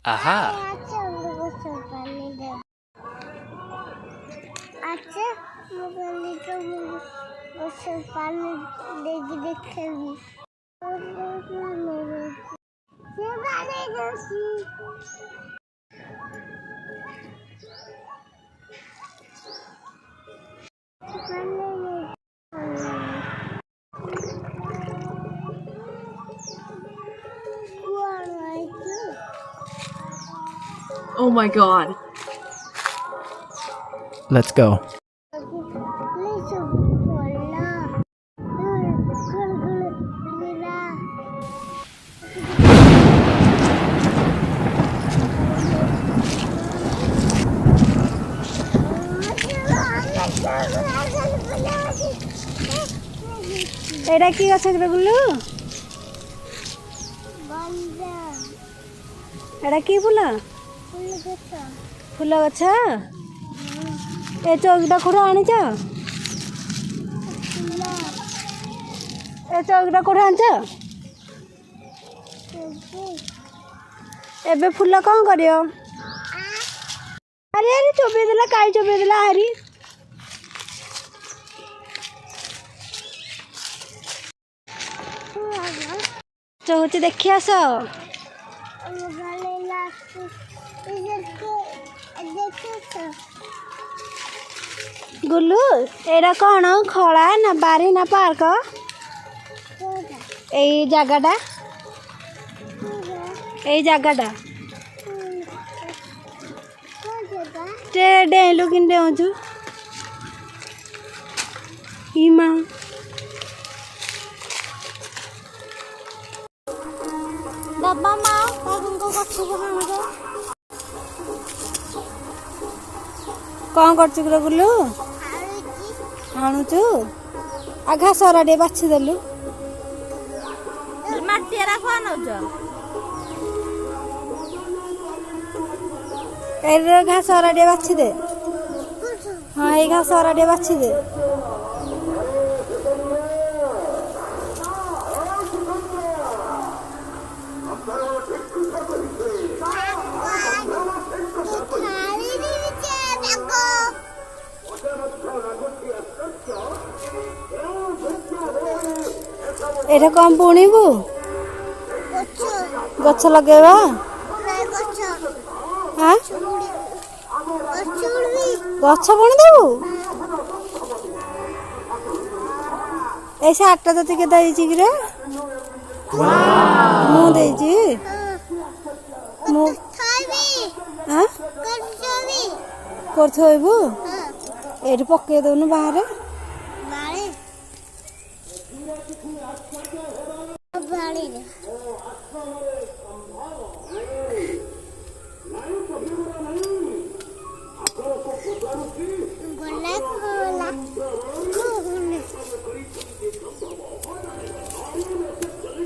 Aha. अच्छा मुगली तो उस पानी देगी देखेगी ये बारे दोसी Oh my god. Let's go. एटा की गछ गुल्लू एटा की फूल फूल गछ ए चौकीटा कोठे आनिच ए चौकीटा कोठे आनिच एबे फूल कौन करियो अरे अरे चोबे देला काई चोबे देला हरी चौची देखी आस गुल्लू एरा कौन खला ना बारी ना पार्क ए जगटा डेलु कि डेचु इमा बाबा माँ कौन कर गुल्लू आणुचु आ घास टे बाछी देलु माटीरा कौन घास टे बाछी दे हाँ ये घास टे बाछी दे एटा कौन बुणीबू गछ लगेवा हाँ गछ बुणी देबू ऐसे आठटा तोते के देइछि कि रे मु देइछि मु हां कर थोइबू एठी पक्के दउनु बाहर बाड़ी